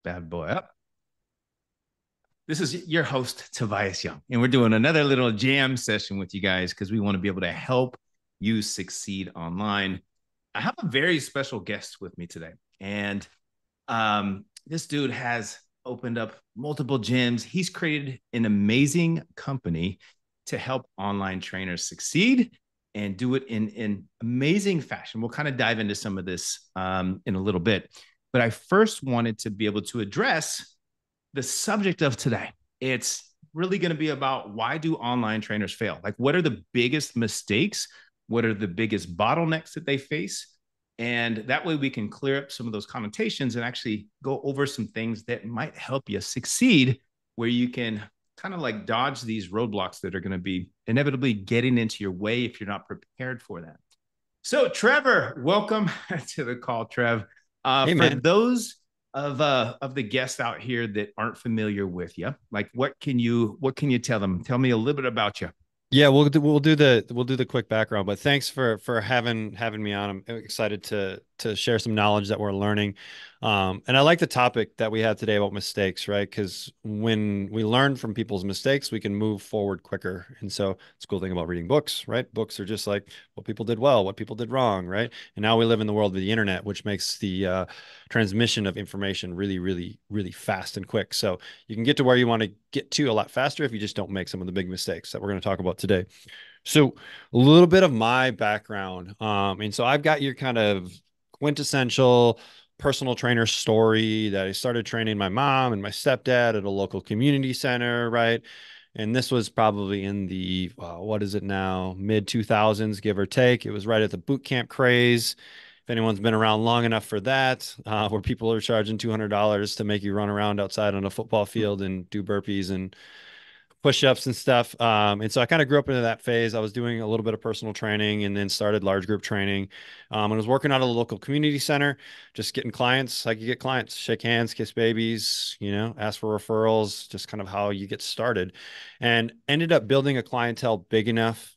bad boy up. This is your host, Tobias Young, and we're doing another little jam session with you guys because we want to be able to help you succeed online. I have a very special guest with me today, and this dude has opened up multiple gyms. He's created an amazing company to help online trainers succeed and do it in amazing fashion. We'll kind of dive into some of this in a little bit. But I first wanted to be able to address the subject of today. It's really going to be about why do online trainers fail? Like, what are the biggest mistakes? What are the biggest bottlenecks that they face? And that way we can clear up some of those connotations and actually go over some things that might help you succeed, where you can kind of like dodge these roadblocks that are going to be inevitably getting into your way if you're not prepared for that. So, Trevor, welcome to the call, Trev. Hey For man. those of the guests out here that aren't familiar with you, like what can you tell them? Tell me a little bit about you. Yeah, we'll do the quick background, but thanks for having me on. I'm excited to share some knowledge that we're learning. And I like the topic that we had today about mistakes, right? Because when we learn from people's mistakes, we can move forward quicker. And so it's a cool thing about reading books, right? Books are just like what people did well, what people did wrong, right? And now we live in the world of the internet, which makes the transmission of information really, really, really fast and quick. So you can get to where you want to get to a lot faster if you just don't make some of the big mistakes that we're going to talk about today. So a little bit of my background. And so I've got your kind of quintessential personal trainer story that I started training my mom and my stepdad at a local community center, right? And this was probably in the, what is it now, mid 2000s, give or take. It was right at the boot camp craze. If anyone's been around long enough for that, where people are charging $200 to make you run around outside on a football field and do burpees and push-ups and stuff. And so I kind of grew up into that phase. I was doing a little bit of personal training and then started large group training. And I was working out at a local community center, just getting clients. Like you get clients, shake hands, kiss babies, ask for referrals, just kind of how you get started. And ended up building a clientele big enough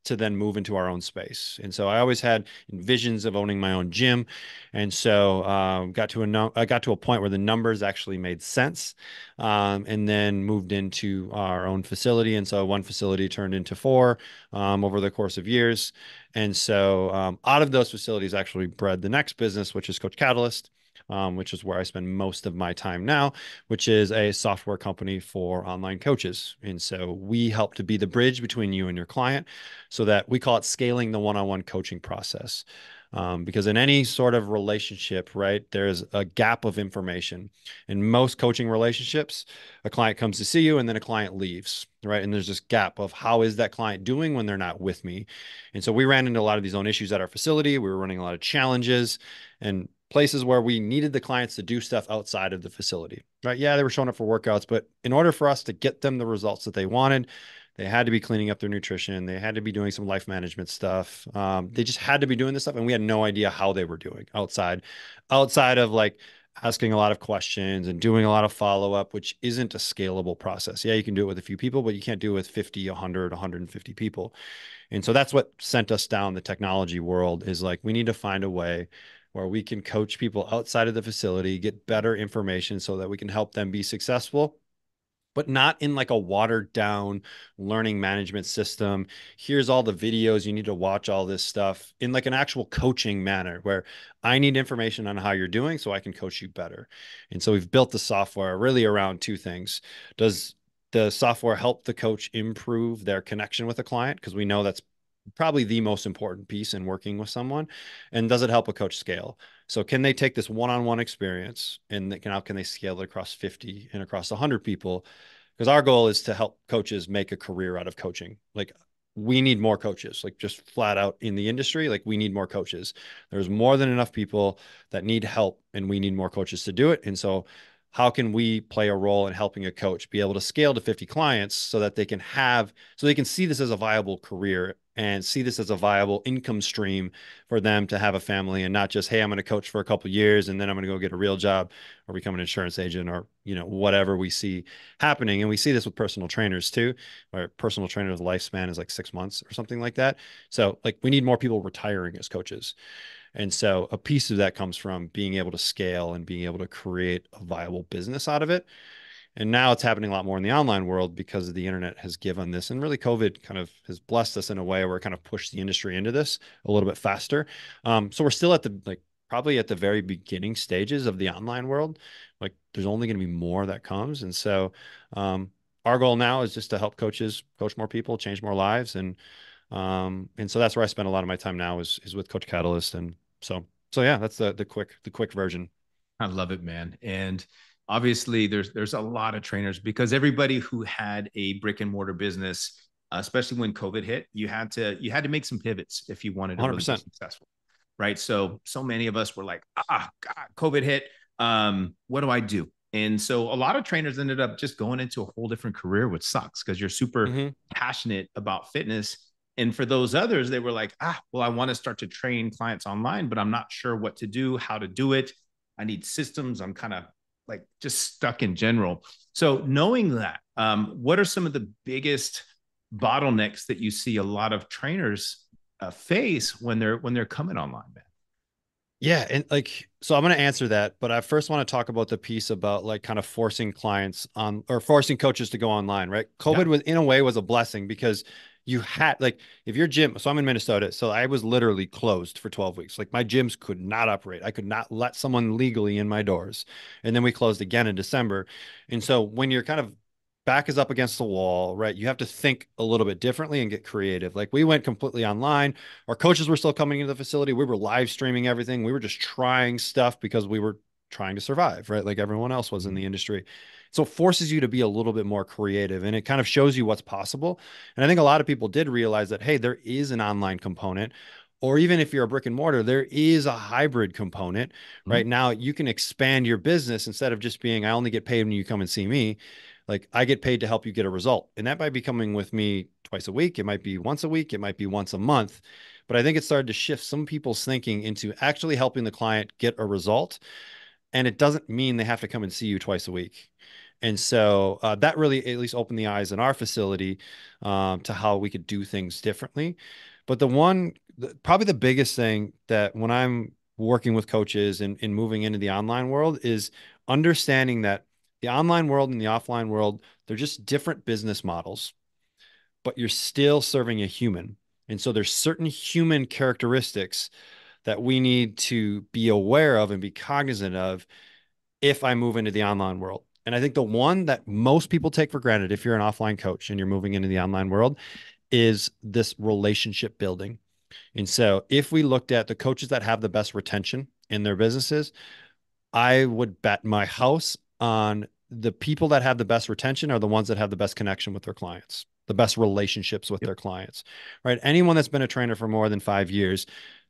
to then move into our own space. And so I always had visions of owning my own gym. And so I got to a point where the numbers actually made sense, and then moved into our own facility. And so one facility turned into four over the course of years. And so out of those facilities actually bred the next business, which is Coach Catalyst. Which is where I spend most of my time now, which is a software company for online coaches. And so we help to be the bridge between you and your client so that we call it scaling the one-on-one coaching process. Because in any sort of relationship, right, there's a gap of information. In most coaching relationships, a client comes to see you and then a client leaves, right? And there's this gap of how is that client doing when they're not with me? And so we ran into a lot of these own issues at our facility. We were running a lot of challenges and places where we needed the clients to do stuff outside of the facility, right? Yeah, they were showing up for workouts, but in order for us to get them the results that they wanted, they had to be cleaning up their nutrition. They had to be doing some life management stuff. They just had to be doing this stuff, and we had no idea how they were doing outside of like asking a lot of questions and doing a lot of follow up, which isn't a scalable process. Yeah, you can do it with a few people, but you can't do it with 50, 100, 150 people. And so that's what sent us down the technology world is like we need to find a way where we can coach people outside of the facility, get better information so that we can help them be successful, but not in like a watered down learning management system. Here's all the videos. You need to watch all this stuff in like an actual coaching manner where I need information on how you're doing so I can coach you better. And so we've built the software really around two things. Does the software help the coach improve their connection with a client? Because we know that's probably the most important piece in working with someone. And does it help a coach scale? So can they take this one-on-one experience and how can they scale it across 50 and across 100 people? Because our goal is to help coaches make a career out of coaching. Like we need more coaches, like just flat out in the industry. Like we need more coaches. There's more than enough people that need help and we need more coaches to do it. And so how can we play a role in helping a coach be able to scale to 50 clients so that so they can see this as a viable career and see this as a viable income stream for them to have a family and not just, hey, I'm going to coach for a couple of years and then I'm going to go get a real job or become an insurance agent or, whatever we see happening. And we see this with personal trainers too, where personal trainers' lifespan is like 6 months or something like that. So like we need more people retiring as coaches. And so a piece of that comes from being able to scale and being able to create a viable business out of it. And now it's happening a lot more in the online world because the internet has given this. And really, COVID kind of has blessed us in a way where it kind of pushed the industry into this a little bit faster. So we're still at the probably at the very beginning stages of the online world. Like there's only going to be more that comes. And so um, our goal now is just to help coaches coach more people, change more lives. And so that's where I spend a lot of my time now is with Coach Catalyst. And so yeah, that's the quick version. I love it, man. And obviously, there's a lot of trainers because everybody who had a brick and mortar business, especially when COVID hit, you had to make some pivots if you wanted to really be 100%. successful, right? So many of us were like, God, COVID hit. What do I do? And so a lot of trainers ended up just going into a whole different career, which sucks because you're super Hmm. passionate about fitness. And for those others, they were like, well, I want to start to train clients online, but I'm not sure what to do, how to do it. I need systems. I'm kind of like just stuck in general. So knowing that, what are some of the biggest bottlenecks that you see a lot of trainers face when they're coming online, man? Yeah, and like so I'm going to answer that, but I first want to talk about the piece about like kind of forcing clients on or forcing coaches to go online, right? Yeah. COVID was in a way was a blessing because you had like if your gym, so I'm in Minnesota, so I was literally closed for 12 weeks. Like my gyms could not operate. I could not let someone legally in my doors. And then we closed again in December. And so when you're kind of back is up against the wall, right? You have to think a little bit differently and get creative. Like we went completely online. Our coaches were still coming into the facility. We were live streaming everything. We were just trying stuff because we were trying to survive, right? Like everyone else was in the industry. So it forces you to be a little bit more creative and it kind of shows you what's possible. And I think a lot of people did realize that, hey, there is an online component. Or even if you're a brick and mortar, there is a hybrid component. Mm-hmm. Right now, you can expand your business instead of just being, I only get paid when you come and see me. Like I get paid to help you get a result. And that might be coming with me twice a week. It might be once a week. It might be once a month. But I think it started to shift some people's thinking into actually helping the client get a result. And it doesn't mean they have to come and see you twice a week. And so that really at least opened the eyes in our facility to how we could do things differently. But probably the biggest thing that when I'm working with coaches and moving into the online world is understanding that the online world and the offline world, they're just different business models, but you're still serving a human. And so there's certain human characteristics that we need to be aware of and be cognizant of if I move into the online world. And I think the one that most people take for granted if you're an offline coach and you're moving into the online world is this relationship building. And so if we looked at the coaches that have the best retention in their businesses, I would bet my house on the people that have the best retention are the ones that have the best connection with their clients, the best relationships with Yep. their clients, right? Anyone that's been a trainer for more than 5 years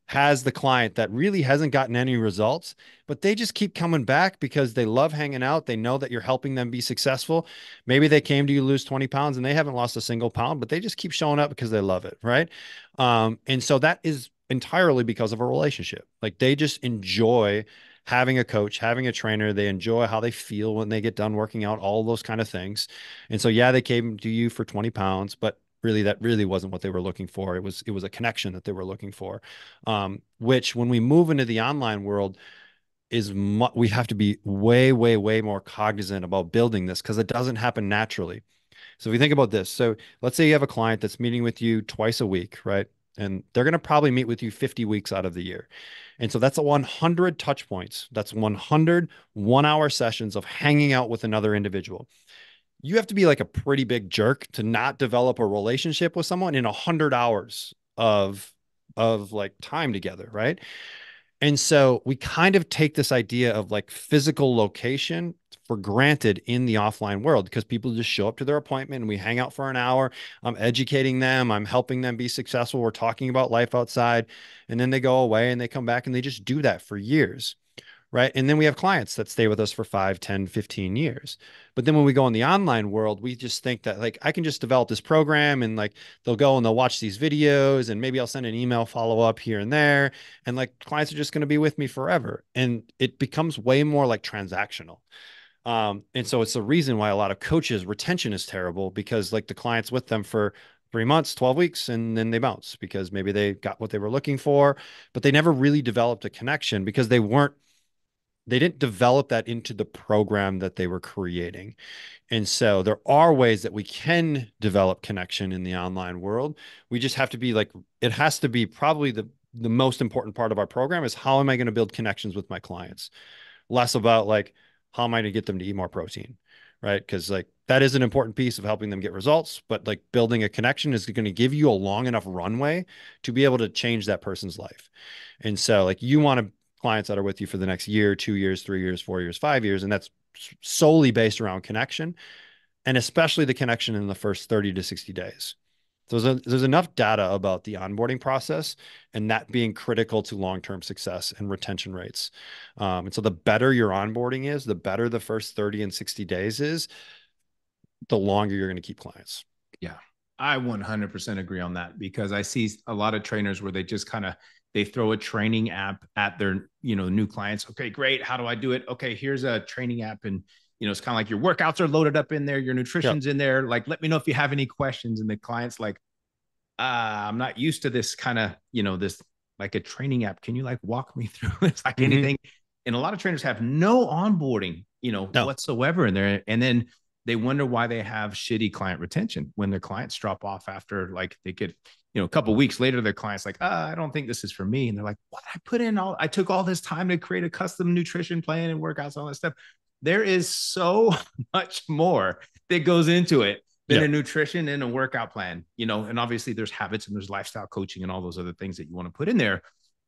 has the client that really hasn't gotten any results, but they just keep coming back because they love hanging out. They know that you're helping them be successful. Maybe they came to you lose 20 pounds and they haven't lost a single pound, but they just keep showing up because they love it, right? And so that is entirely because of a relationship. Like they just enjoy having a coach, having a trainer. They enjoy how they feel when they get done working out, all those kind of things. And so, yeah, they came to you for 20 pounds, but really that really wasn't what they were looking for. It was a connection that they were looking for. Which when we move into the online world we have to be way, way, way more cognizant about building this because it doesn't happen naturally. So if you think about this, so let's say you have a client that's meeting with you twice a week, right? And they're going to probably meet with you 50 weeks out of the year. And so that's a 100 touch points. That's 100 1 hour sessions of hanging out with another individual. You have to be like a pretty big jerk to not develop a relationship with someone in 100 hours of like time together, right? And so we kind of take this idea of like physical location for granted in the offline world because people just show up to their appointment and we hang out for an hour. I'm educating them, I'm helping them be successful. We're talking about life outside. And then they go away and they come back and they just do that for years. Right. And then we have clients that stay with us for 5, 10, 15 years. But then when we go in the online world, we just think that like I can just develop this program and like they'll go and they'll watch these videos and maybe I'll send an email follow up here and there. And like clients are just going to be with me forever. And it becomes way more like transactional. And so it's the reason why a lot of coaches retention is terrible because like the clients with them for 3 months, 12 weeks, and then they bounce because maybe they got what they were looking for, but they never really developed a connection because they didn't develop that into the program that they were creating. And so there are ways that we can develop connection in the online world. We just have to be like, it has to be probably the most important part of our program is how am I going to build connections with my clients? Less about like, how am I going to get them to eat more protein? Right. Because like that is an important piece of helping them get results, but like building a connection is going to give you a long enough runway to be able to change that person's life. And so like you want to clients that are with you for the next year, 2 years, 3 years, 4 years, 5 years. And that's solely based around connection and especially the connection in the first 30 to 60 days. So there's enough data about the onboarding process and that being critical to long-term success and retention rates. And so the better your onboarding is, the better the first 30 and 60 days is, the longer you're going to keep clients. Yeah, I 100% agree on that because I see a lot of trainers where they just kind of they throw a training app at their new clients. Okay, great. How do I do it? Okay, here's a training app, and it's kind of like your workouts are loaded up in there, your Yep. nutrition's in there. Like, let me know if you have any questions. And the client's like, I'm not used to this kind of this like a training app. Can you like walk me through this like Mm-hmm. anything? And a lot of trainers have no onboarding No. whatsoever in there, and then they wonder why they have shitty client retention when their clients drop off after like they get a couple weeks later their clients like I don't think this is for me, and they're like, what, I took all this time to create a custom nutrition plan and workouts, all that stuff. There is so much more that goes into it than a Yep. nutrition and a workout plan, and obviously there's habits and there's lifestyle coaching and all those other things that you want to put in there.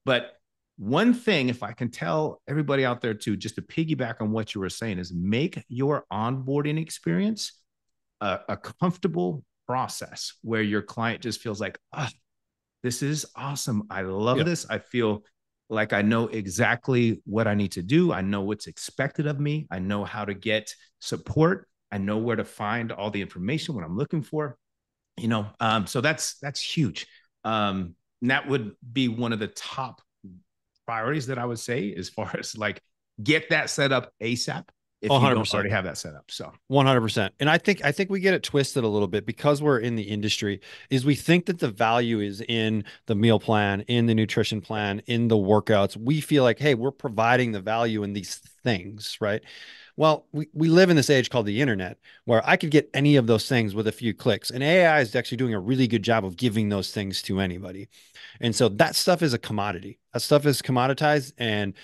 But one thing, if I can tell everybody out there too, just to piggyback on what you were saying, is make your onboarding experience a comfortable process where your client just feels like, oh, this is awesome. I love Yep. this. I feel like I know exactly what I need to do. I know what's expected of me. I know how to get support. I know where to find all the information when I'm looking for. So that's huge. And that would be one of the top priorities that I would say as far as like get that set up ASAP if you don't 100%. already have that set up. So 100%. And I think we get it twisted a little bit because we're in the industry is we think that the value is in the meal plan, in the nutrition plan, in the workouts. We feel like, hey, we're providing the value in these things, right? Well, we live in this age called the internet where I could get any of those things with a few clicks. And AI is actually doing a really good job of giving those things to anybody. And so that stuff is a commodity. That stuff is commoditized and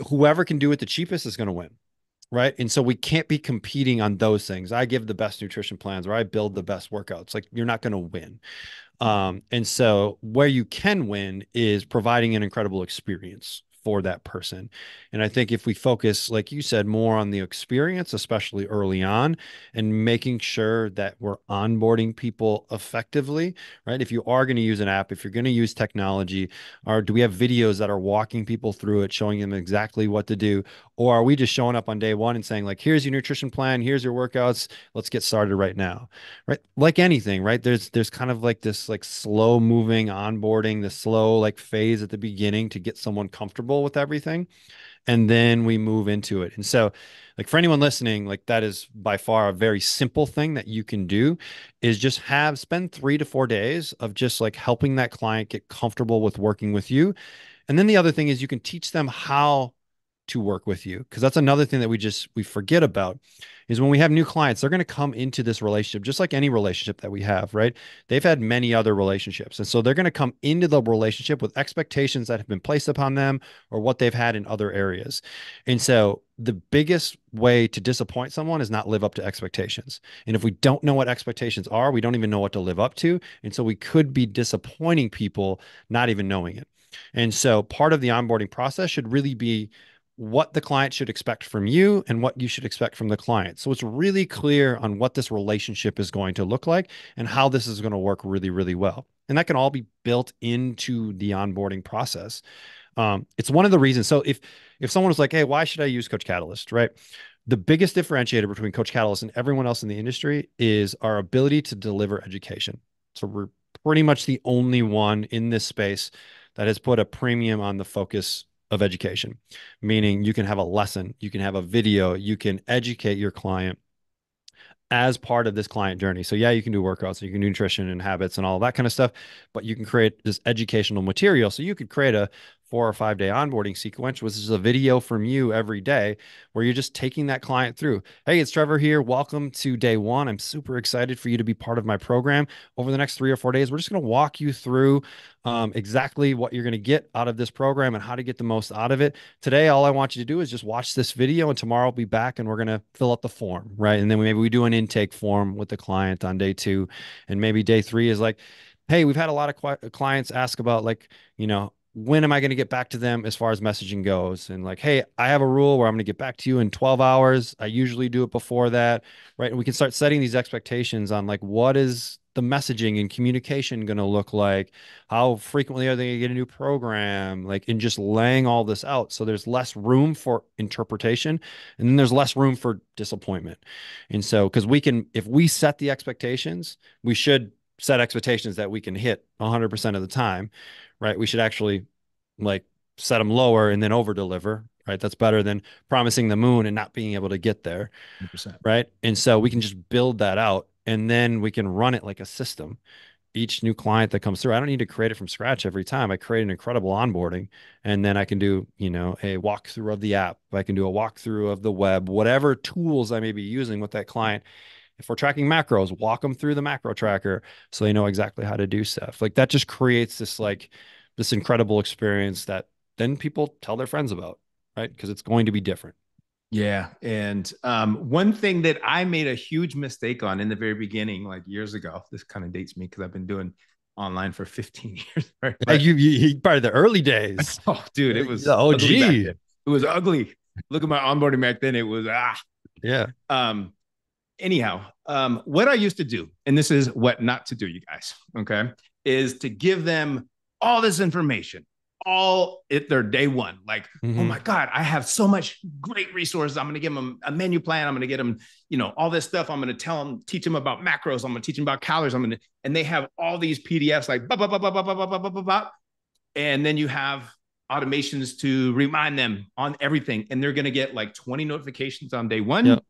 whoever can do it the cheapest is going to win. Right. And so we can't be competing on those things. I give the best nutrition plans or I build the best workouts. Like you're not going to win. And so where you can win is providing an incredible experience for that person. And I think if we focus, like you said, more on the experience, especially early on, and making sure that we're onboarding people effectively, right? If you are going to use an app, if you're going to use technology, or do we have videos that are walking people through it, showing them exactly what to do? Or are we just showing up on day one and saying, like, here's your nutrition plan, here's your workouts, let's get started right now? Right, like anything, right, there's kind of like this like slow moving onboarding, the slow like phase at the beginning to get someone comfortable with everything, and then we move into it. And so like for anyone listening, like that is by far a very simple thing that you can do is just spend 3 to 4 days of just like helping that client get comfortable with working with you. And then the other thing is you can teach them how to work with you, because that's another thing that we forget about is when we have new clients, they're going to come into this relationship just like any relationship that we have, right? They've had many other relationships. And so they're going to come into the relationship with expectations that have been placed upon them or what they've had in other areas. And so the biggest way to disappoint someone is not live up to expectations. And if we don't know what expectations are, we don't even know what to live up to. And so we could be disappointing people not even knowing it. And so part of the onboarding process should really be what the client should expect from you and what you should expect from the client. So it's really clear on what this relationship is going to look like and how this is going to work really, really well. And that can all be built into the onboarding process. It's one of the reasons. So if someone was like, "Hey, why should I use Coach Catalyst?" Right? The biggest differentiator between Coach Catalyst and everyone else in the industry is our ability to deliver education. So we're pretty much the only one in this space that has put a premium on the focus of education, meaning you can have a lesson, you can have a video, you can educate your client as part of this client journey. So yeah, you can do workouts, you can do nutrition and habits and all that kind of stuff, but you can create this educational material. So you could create a 4 or 5 day onboarding sequence, which is a video from you every day where you're just taking that client through. Hey, it's Trevor here. Welcome to day one. I'm super excited for you to be part of my program. Over the next 3 or 4 days, we're just going to walk you through exactly what you're going to get out of this program and how to get the most out of it. Today, all I want you to do is just watch this video, and tomorrow I'll be back and we're going to fill out the form, right? And then maybe we do an intake form with the client on day two. And maybe day three is like, hey, we've had a lot of clients ask about, like, when am I going to get back to them as far as messaging goes? And like, hey, I have a rule where I'm going to get back to you in 12 hours. I usually do it before that, right? And we can start setting these expectations on like, what is the messaging and communication going to look like? How frequently are they going to get a new program? Like, and just laying all this out. So there's less room for interpretation, and then there's less room for disappointment. And so, because we can, if we set the expectations, we should set expectations that we can hit 100% of the time, right? We should actually like set them lower and then over deliver, right? That's better than promising the moon and not being able to get there, 100%. right? And so we can just build that out, and then we can run it like a system. Each new client that comes through, I don't need to create it from scratch every time. I create an incredible onboarding, and then I can do, a walkthrough of the app. I can do a walkthrough of the web, whatever tools I may be using with that client. If we're tracking macros, walk them through the macro tracker so they know exactly how to do stuff. Like that just creates this incredible experience that then people tell their friends about, right? Because it's going to be different. Yeah. And one thing that I made a huge mistake on in the very beginning, like years ago, this kind of dates me because I've been doing online for 15 years. Right? Yeah, But you probably the early days. oh, dude, it The was ugly back OG. then. It was ugly. Look at my onboarding back then. It was Yeah. Um, anyhow, what I used to do, and this is what not to do, you guys, okay, is to give them all this information, all at their day one. Like, oh Hmm. my God, I have so much great resources. I'm going to give them a menu plan. I'm going to get them, all this stuff. I'm going to teach them about macros. I'm going to teach them about calories. And they have all these PDFs like, bah, bah, bah, bah, bah, bah, bah, bah, bah, bah. And then you have automations to remind them on everything. And they're going to get like 20 notifications on day one, Yep.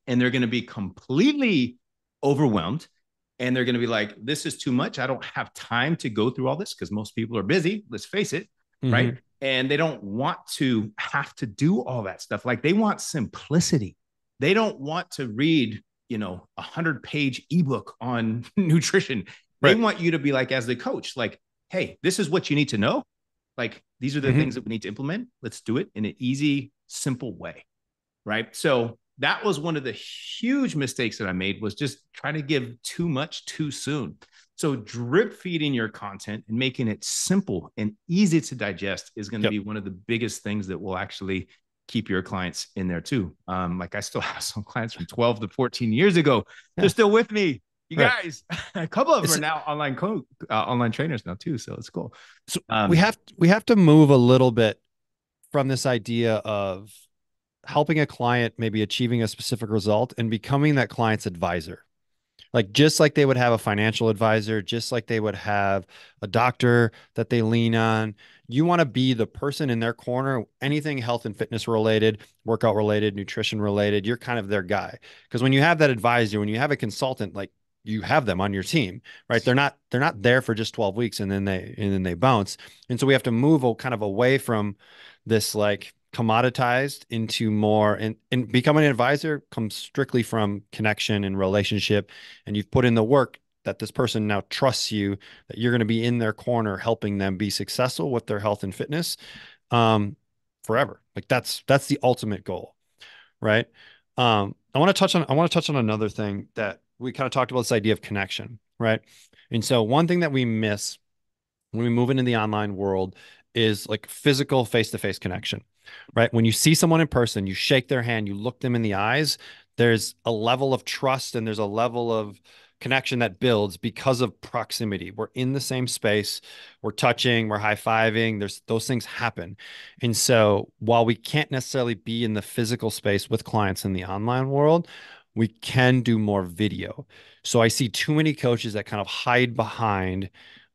and they're going to be completely overwhelmed, and they're going to be like, this is too much. I don't have time to go through all this because most people are busy, let's face it, right? Hmm. And they don't want to have to do all that stuff. Like they want simplicity. They don't want to read 100-page ebook on nutrition. They Right. want you to be like, as the coach, like, hey, this is what you need to know. Like, these are the Hmm. things that we need to implement. Let's do it in an easy, simple way, right? So that was one of the huge mistakes that I made, was just trying to give too much too soon. So drip feeding your content and making it simple and easy to digest is going to Yep. be one of the biggest things that will actually keep your clients in there too. Like I still have some clients from 12 to 14 years ago. They're Yeah. still with me. You Right. guys, a couple of them are It's now online trainers now too. So it's cool. so we Um, have we have to move a little bit from this idea of helping a client maybe achieving a specific result and becoming that client's advisor. Like just like they would have a financial advisor, just like they would have a doctor that they lean on, you want to be the person in their corner, anything health and fitness related, workout related, nutrition related, you're kind of their guy. Because when you have that advisor, when you have a consultant, like you have them on your team, right? They're not there for just 12 weeks and then they bounce. And so we have to move kind of away from this like commoditized into more, and becoming an advisor comes strictly from connection and relationship, and you've put in the work that this person now trusts you, that you're going to be in their corner helping them be successful with their health and fitness um forever. Like that's the ultimate goal, right? I want to touch on another thing that we kind of talked about, this idea of connection, right? And so one thing that we miss when we move into the online world is like physical face-to-face connection, right? When you see someone in person, you shake their hand, you look them in the eyes, there's a level of trust and there's a level of connection that builds because of proximity. We're in the same space, we're touching, we're high-fiving, there's those things happen. And so while we can't necessarily be in the physical space with clients in the online world, we can do more video. So I see too many coaches that kind of hide behind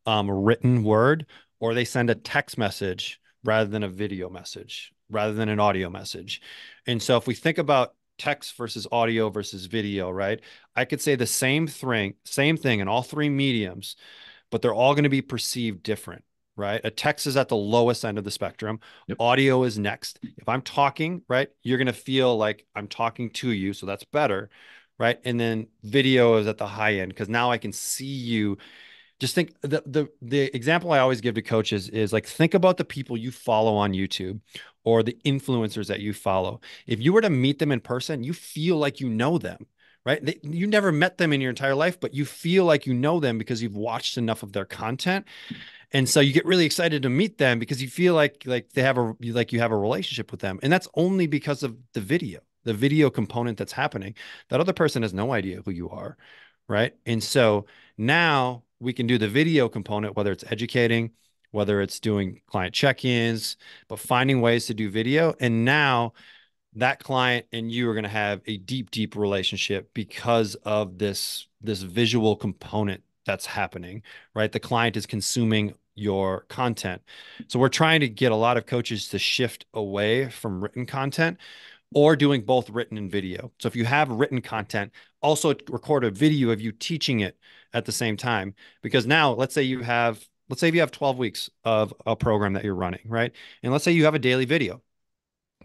written word, or they send a text message rather than a video message, rather than an audio message. And so if we think about text versus audio versus video, right? I could say the same thing in all three mediums, but they're all going to be perceived different, right? A text is at the lowest end of the spectrum. Yep. Audio is next. If I'm talking, right, you're going to feel like I'm talking to you. So that's better, right? And then video is at the high end because now I can see you. Just think the example I always give to coaches is like think about the people you follow on YouTube or the influencers that you follow. If you were to meet them in person, you feel like you know them, right? You never met them in your entire life, but you feel like you know them because you've watched enough of their content. And so you get really excited to meet them because you feel like they have a like you have a relationship with them. And that's only because of the video component that's happening. That other person has no idea who you are, right? And so now we can do the video component, whether it's educating, whether it's doing client check-ins, but finding ways to do video. And now that client and you are going to have a deep, deep relationship because of this visual component that's happening, right? The client is consuming your content. So we're trying to get a lot of coaches to shift away from written content or doing both written and video. So if you have written content, also record a video of you teaching it at the same time. Because now let's say if you have 12 weeks of a program that you're running, right? And let's say you have a daily video,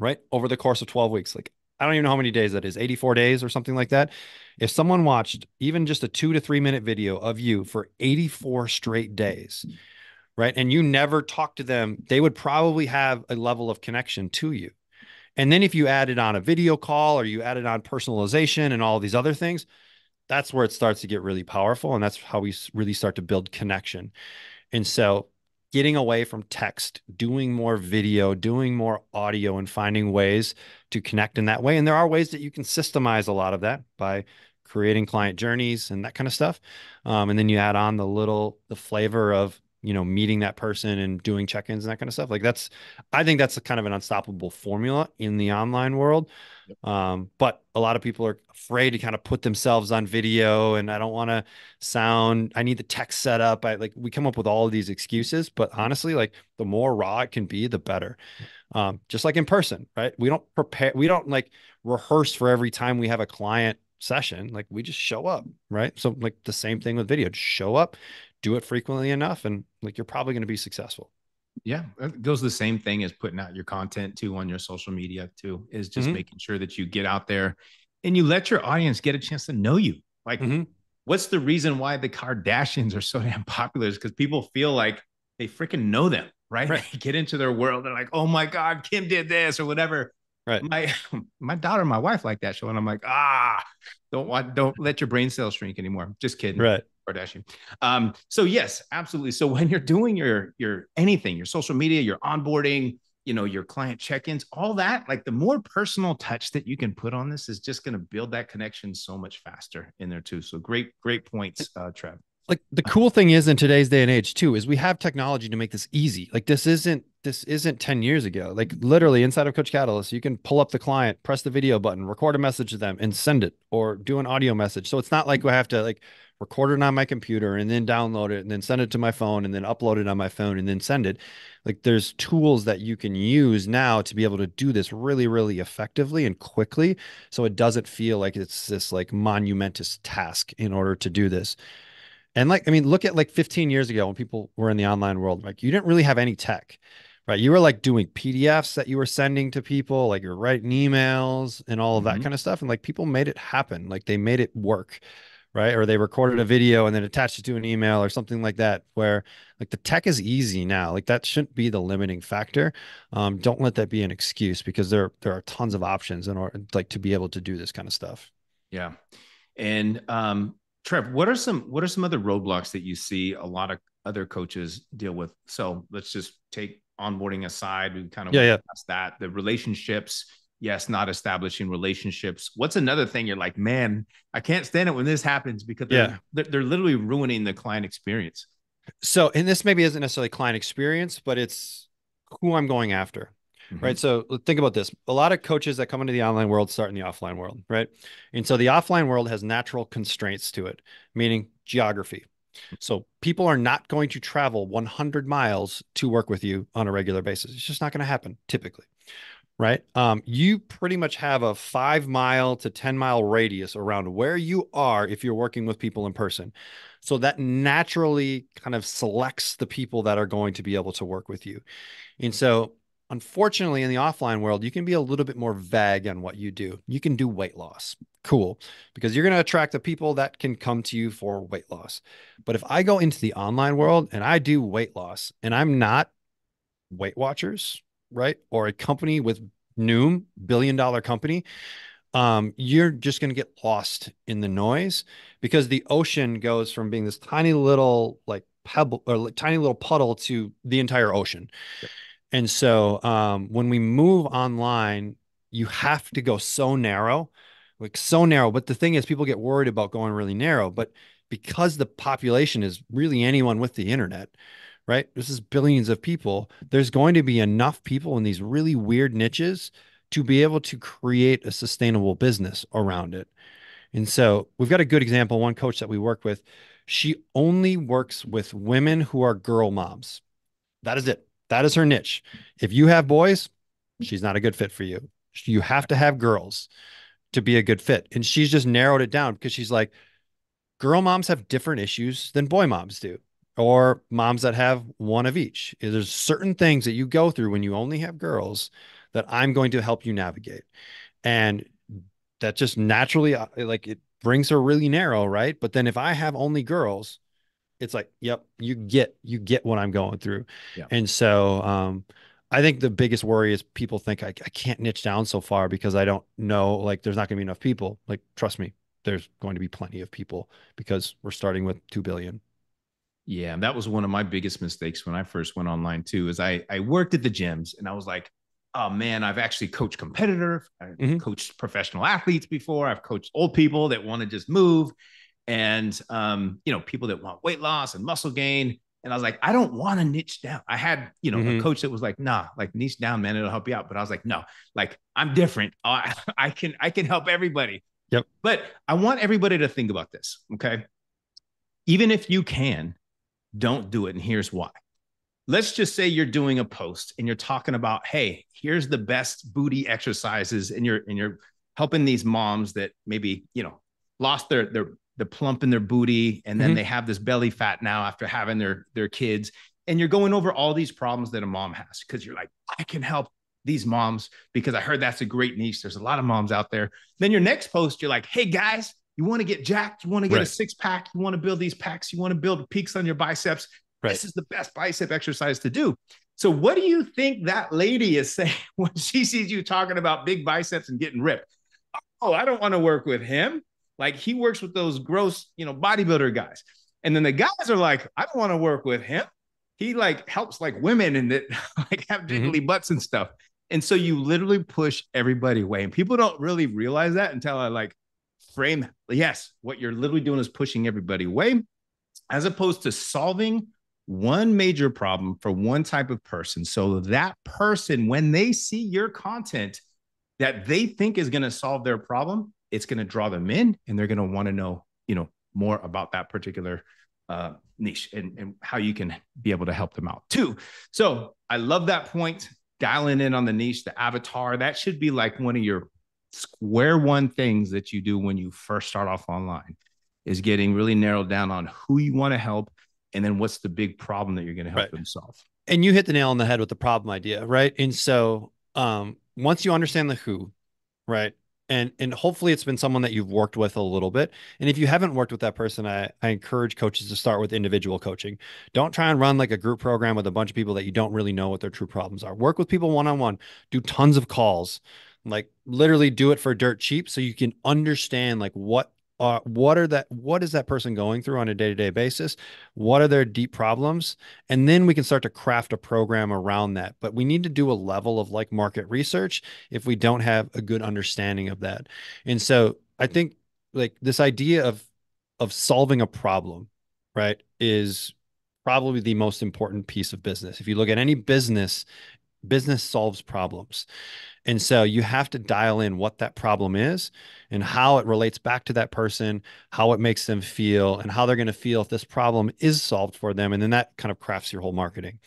right? Over the course of 12 weeks. Like, I don't even know how many days that is, 84 days or something like that. If someone watched even just a 2 to 3 minute video of you for 84 straight days, right? And you never talk to them, they would probably have a level of connection to you. And then if you added on a video call or you added on personalization and all these other things, that's where it starts to get really powerful. And that's how we really start to build connection. And so getting away from text, doing more video, doing more audio, and finding ways to connect in that way. And there are ways that you can systemize a lot of that by creating client journeys and that kind of stuff. And then you add on the flavor of, meeting that person and doing check-ins and that kind of stuff. Like I think that's a kind of an unstoppable formula in the online world. Yep. But a lot of people are afraid to kind of put themselves on video and I don't want to I need the text set up. We come up with all of these excuses, but honestly, like the more raw it can be, the better. Just like in person, right? We don't like rehearse for every time we have a client session. Like we just show up, right? So like the same thing with video, just show up, do it frequently enough, and like you're probably going to be successful. Yeah, it goes the same thing as putting out your content too on your social media too, is just Mm-hmm. making sure that you get out there and you let your audience get a chance to know you. Like, Mm-hmm. what's the reason why the Kardashians are so damn popular? Is because people feel like they freaking know them, right? Right. They get into their world. They're like, oh my God, Kim did this or whatever. Right. My daughter and my wife like that show. And I'm like, don't let your brain cells shrink anymore. Just kidding. Right. Kardashian. So yes, absolutely. So when you're doing your anything, your social media, your onboarding, your client check-ins, all that, like the more personal touch that you can put on this is just going to build that connection so much faster in there too. So great points, Trev. Like the cool thing is in today's day and age too is we have technology to make this easy. Like this isn't 10 years ago. Like literally inside of Coach Catalyst, you can pull up the client, press the video button, record a message to them and send it or do an audio message. So it's not like I have to like record it on my computer and then download it and then send it to my phone and then upload it on my phone and then send it. Like there's tools that you can use now to be able to do this really, really effectively and quickly. So it doesn't feel like it's this like monumentous task in order to do this. And like, I mean, look at like 15 years ago when people were in the online world, like you didn't really have any tech, right? You were like doing PDFs that you were sending to people, like you're writing emails and all of that Mm-hmm. kind of stuff. And like people made it happen, like they made it work, right? Or they recorded a video and then attached it to an email or something like that, where like the tech is easy now. Like that shouldn't be the limiting factor. Don't let that be an excuse because there are tons of options in order like to be able to do this kind of stuff. Yeah. And Trev, what are some other roadblocks that you see a lot of other coaches deal with? So let's just take onboarding aside. We kind of Yeah, went yeah, past that. The relationships, yes, not establishing relationships. What's another thing you're like, man, I can't stand it when this happens because yeah. they're literally ruining the client experience. So, and this maybe isn't necessarily client experience, but it's who I'm going after, Mm-hmm. right? So think about this. A lot of coaches that come into the online world start in the offline world, right? And so the offline world has natural constraints to it, meaning geography. So people are not going to travel 100 miles to work with you on a regular basis. It's just not going to happen typically. right? You pretty much have a 5 mile to 10 mile radius around where you are if you're working with people in person. So that naturally kind of selects the people that are going to be able to work with you. And so, unfortunately, in the offline world, you can be a little bit more vague on what you do. You can do weight loss. Cool. Because you're going to attract the people that can come to you for weight loss. But if I go into the online world and I do weight loss and I'm not Weight Watchers, right? Or a company with Noom, billion-dollar company, you're just going to get lost in the noise because the ocean goes from being this tiny little like pebble or like, tiny little puddle to the entire ocean. Yep. And so when we move online, you have to go so narrow, like so narrow. But the thing is, people get worried about going really narrow. But because the population is really anyone with the internet, right? This is billions of people. There's going to be enough people in these really weird niches to be able to create a sustainable business around it. And so we've got a good example. One coach that we work with, she only works with women who are girl moms. That is it. That is her niche. If you have boys, she's not a good fit for you. You have to have girls to be a good fit. And she's just narrowed it down because she's like, girl moms have different issues than boy moms do, or moms that have one of each. There's certain things that you go through when you only have girls that I'm going to help you navigate. And that just naturally, like it brings her really narrow, right? But then if I have only girls, it's like, yep, you get what I'm going through. Yeah. And so I think the biggest worry is people think I can't niche down so far because I don't know, like there's not going to be enough people. Like, trust me, there's going to be plenty of people because we're starting with 2 billion. Yeah, that was one of my biggest mistakes when I first went online too. Is I worked at the gyms and I was like, oh man, I've actually coached competitor, I've Hmm. coached professional athletes before, I've coached old people that want to just move, and people that want weight loss and muscle gain. And I was like, I don't want to niche down. I had a Hmm. coach that was like, nah, like niche down, man, it'll help you out. But I was like, no, like I'm different. I can help everybody. Yep. But I want everybody to think about this, okay? Even if you can, don't do it. And here's why. Let's just say you're doing a post and you're talking about, hey, here's the best booty exercises, and you're helping these moms that maybe, lost their the plump in their booty, and then Hmm. they have this belly fat now after having their kids. And you're going over all these problems that a mom has because you're like, I can help these moms because I heard that's a great niche. There's a lot of moms out there. Then your next post, you're like, hey guys, you want to get jacked? You want to get a Right. six pack? You want to build these packs? You want to build peaks on your biceps? Right. This is the best bicep exercise to do. So, what do you think that lady is saying when she sees you talking about big biceps and getting ripped? Oh, I don't want to work with him. Like he works with those gross, bodybuilder guys. And then the guys are like, I don't want to work with him. He like helps like women and that like have Hmm. jiggly butts and stuff. And so you literally push everybody away. And people don't really realize that until I like frame, yes, what you're literally doing is pushing everybody away as opposed to solving one major problem for one type of person. So that person, when they see your content that they think is going to solve their problem, it's going to draw them in, and they're going to want to know, more about that particular niche, and how you can be able to help them out too. So I love that point. Dialing in on the niche, the avatar, that should be like one of your square one things that you do when you first start off online, is getting really narrowed down on who you want to help, and then what's the big problem that you're going to help Right. them solve. And you hit the nail on the head with the problem idea, right? And so once you understand the who, right? And hopefully it's been someone that you've worked with a little bit. And if you haven't worked with that person, I encourage coaches to start with individual coaching. Don't try and run like a group program with a bunch of people that you don't really know what their true problems are. Work with people one-on-one, do tons of calls, like literally do it for dirt cheap so you can understand like what is that person going through on a day-to-day basis? What are their deep problems? And then we can start to craft a program around that. But we need to do a level of like market research if we don't have a good understanding of that. And so I think like this idea of solving a problem, right, is probably the most important piece of business. If you look at any business, business solves problems. And so you have to dial in what that problem is and how it relates back to that person, how it makes them feel, and how they're going to feel if this problem is solved for them. And then that kind of crafts your whole marketing,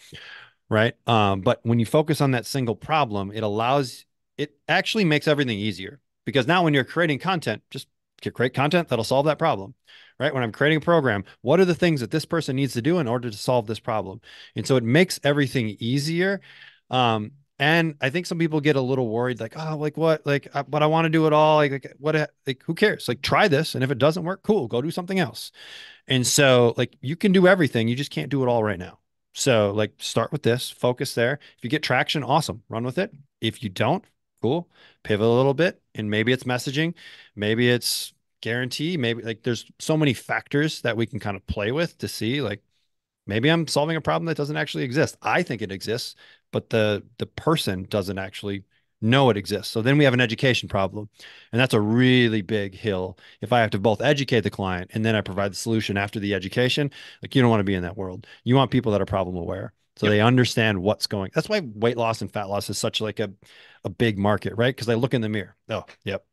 right? But when you focus on that single problem, it allows it actually makes everything easier because now when you're creating content, just create content that'll solve that problem. Right. When I'm creating a program, what are the things that this person needs to do in order to solve this problem? And so it makes everything easier. And I think some people get a little worried, like, oh, like what, like, but I want to do it all. Like, what, like, who cares? Like, try this. And if it doesn't work, cool, go do something else. And so, like, you can do everything. You just can't do it all right now. So, like, start with this, focus there. If you get traction, awesome, run with it. If you don't, cool, pivot a little bit. And maybe it's messaging, maybe it's guarantee, maybe like there's so many factors that we can kind of play with to see, like, maybe I'm solving a problem that doesn't actually exist. I think it exists, but the person doesn't actually know it exists. So then we have an education problem. And that's a really big hill. If I have to both educate the client and then I provide the solution after the education, like you don't want to be in that world. You want people that are problem aware. So Yep. they understand what's going. That's why weight loss and fat loss is such like a big market, right? Because they look in the mirror. Oh, yep.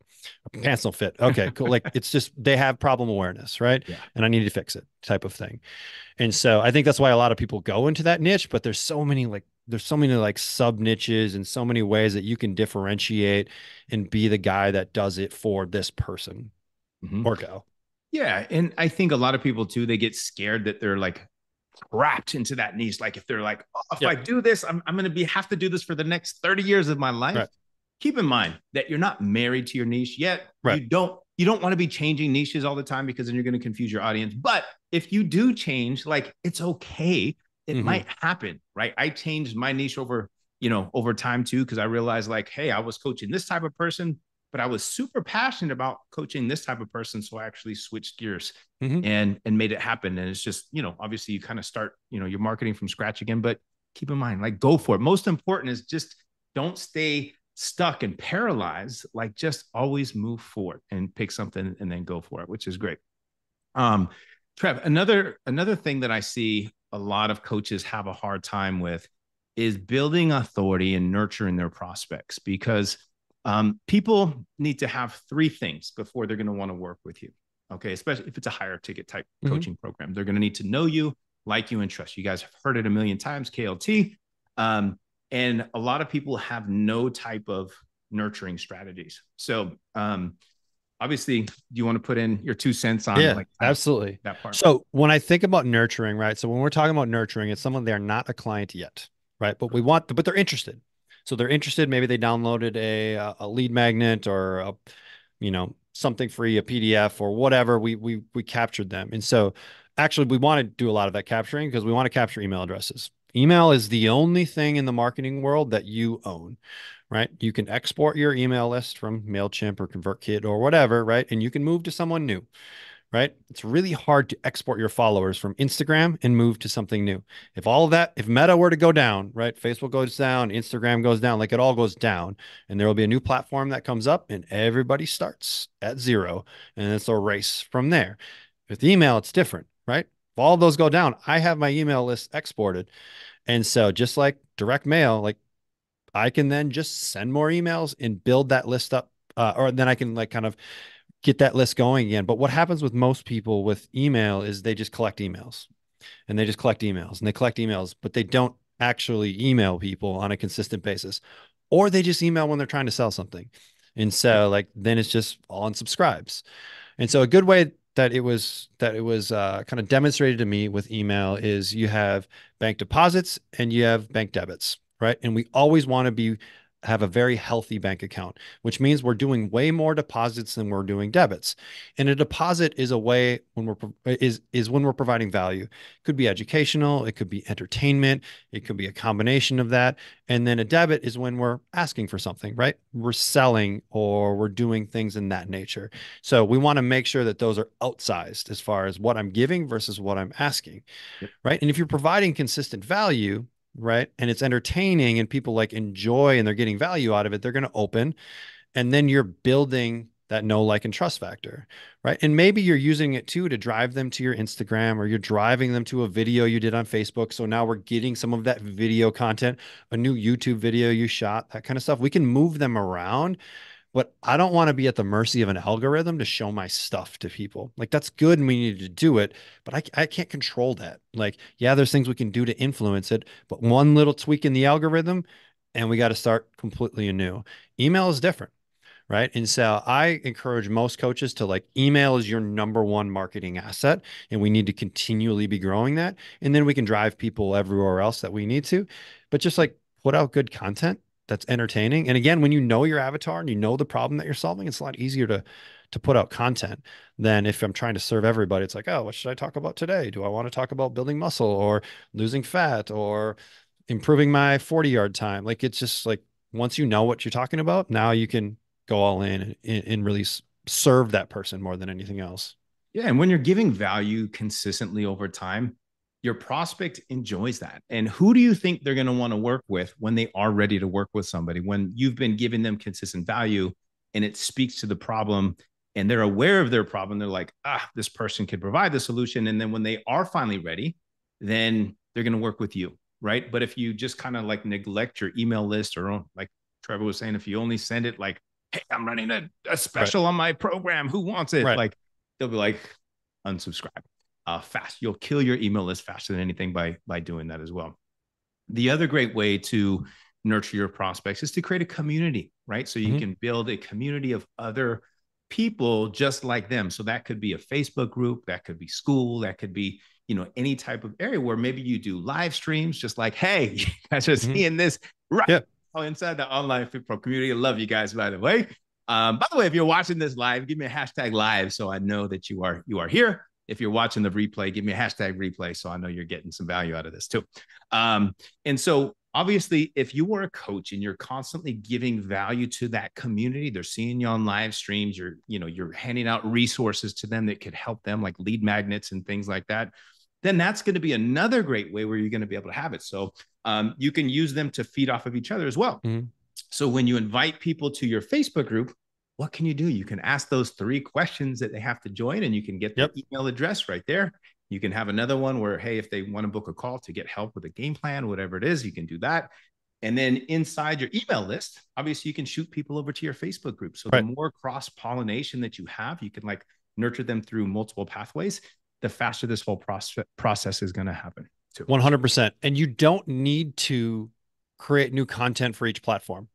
Pants don't fit. Okay, cool. Like it's just they have problem awareness, right? Yeah. And I need to fix it type of thing. And so I think that's why a lot of people go into that niche, but there's so many like sub niches and so many ways that you can differentiate and be the guy that does it for this person Mhm. or go. Yeah. And I think a lot of people too, they get scared that they're like wrapped into that niche. Like if they're like, oh, if Yeah. I do this, I'm going to be have to do this for the next 30 years of my life. Right. Keep in mind that you're not married to your niche yet. Right. You don't want to be changing niches all the time because then you're going to confuse your audience. But if you do change, like it's okay. It Mm-hmm. might happen, right? I changed my niche over time too, because I realized like, hey, I was coaching this type of person, but I was super passionate about coaching this type of person. So I actually switched gears Mm-hmm. and made it happen. And it's just, obviously you kind of start, your marketing from scratch again, but keep in mind, like go for it. Most important is just don't stay stuck and paralyzed. Like just always move forward and pick something and then go for it, which is great. Um, Trev, another thing that I see a lot of coaches have a hard time with is building authority and nurturing their prospects because people need to have three things before they're going to want to work with you. Okay, especially if it's a higher ticket type Mm-hmm. coaching program, they're going to need to know you, like you, and trust you. Guys have heard it a million times, KLT. And a lot of people have no type of nurturing strategies. So obviously, do you want to put in your 2 cents on Yeah, like kind of absolutely. that part? So when I think about nurturing, right? So when we're talking about nurturing, it's someone they're not a client yet, right? But they're interested. So they're interested. Maybe they downloaded a lead magnet or something free, a PDF or whatever. We captured them, and so actually we want to do a lot of that capturing because we want to capture email addresses. Email is the only thing in the marketing world that you own, right? You can export your email list from MailChimp or ConvertKit or whatever, right? And you can move to someone new, right? It's really hard to export your followers from Instagram and move to something new. If Meta were to go down, right? Facebook goes down, Instagram goes down, like it all goes down, and there will be a new platform that comes up and everybody starts at zero and it's a race from there. With email, it's different, right? If all those go down, I have my email list exported. And so just like direct mail, like I can then just send more emails and build that list up. Or then I can like kind of get that list going again. But what happens with most people with email is they just collect emails and they just collect emails and they collect emails, but they don't actually email people on a consistent basis, or they just email when they're trying to sell something. And Yep. so like then it's just all unsubscribes. And so a good way that it was kind of demonstrated to me with email is you have bank deposits and you have bank debits, right? And we always want to be have a very healthy bank account, which means we're doing way more deposits than we're doing debits. And a deposit is a way when is when we're providing value. It could be educational, it could be entertainment, it could be a combination of that. And then a debit is when we're asking for something, right? We're selling or we're doing things in that nature. So we want to make sure that those are outsized as far as what I'm giving versus what I'm asking, Yep. right? And if you're providing consistent value, right, and it's entertaining and people like enjoy and they're getting value out of it, they're going to open. And then you're building that know, like, and trust factor, right? And maybe you're using it too to drive them to your Instagram or you're driving them to a video you did on Facebook. So now we're getting some of that video content, a new YouTube video you shot, that kind of stuff. We can move them around, but I don't want to be at the mercy of an algorithm to show my stuff to people. Like that's good and we need to do it, but I can't control that. Like, yeah, there's things we can do to influence it, but one little tweak in the algorithm and we got to start completely anew. Email is different, right? And so I encourage most coaches to like email is your number one marketing asset, and we need to continually be growing that. And then we can drive people everywhere else that we need to. But just like put out good content that's entertaining. And again, when you know your avatar and you know the problem that you're solving, it's a lot easier to put out content than if I'm trying to serve everybody. It's like, oh, what should I talk about today? Do I want to talk about building muscle or losing fat or improving my 40-yard time? Like it's just like once you know what you're talking about, now you can go all in and really serve that person more than anything else. Yeah. And when you're giving value consistently over time, your prospect enjoys that. And who do you think they're going to want to work with when they are ready to work with somebody? When you've been giving them consistent value and it speaks to the problem and they're aware of their problem, they're like, this person could provide the solution. And then when they are finally ready, then they're going to work with you. Right. But if you just kind of like neglect your email list, or like Trevor was saying, if you only send it like, hey, I'm running a Right. special on my program, who wants it? Right. Like, they'll be like, unsubscribe fast. You'll kill your email list faster than anything by doing that as well. The other great way to nurture your prospects is to create a community, right? So you Mm-hmm. can build a community of other people just like them. So that could be a Facebook group, that could be school, that could be, any type of area where maybe you do live streams, just like, hey, you guys are Mm-hmm. seeing this right Yeah. inside the online Fit Pro community. I love you guys, by the way. By the way, if you're watching this live, give me a hashtag live so I know that you are here. If you're watching the replay, give me a hashtag replay so I know you're getting some value out of this too. And so obviously, if you are a coach and you're constantly giving value to that community, they're seeing you on live streams, you're handing out resources to them that could help them, like lead magnets and things like that, then that's going to be another great way where you're going to be able to have it. So you can use them to feed off of each other as well. Mm-hmm. So when you invite people to your Facebook group, what can you do? You can ask those 3 questions that they have to join, and you can get their Yep. email address right there. You can have another one where, hey, if they want to book a call to get help with a game plan, whatever it is, you can do that. And then inside your email list, obviously you can shoot people over to your Facebook group. So the Right. more cross pollination that you have, you can like nurture them through multiple pathways, the faster this whole process is going to happen too. 100%. And you don't need to create new content for each platform,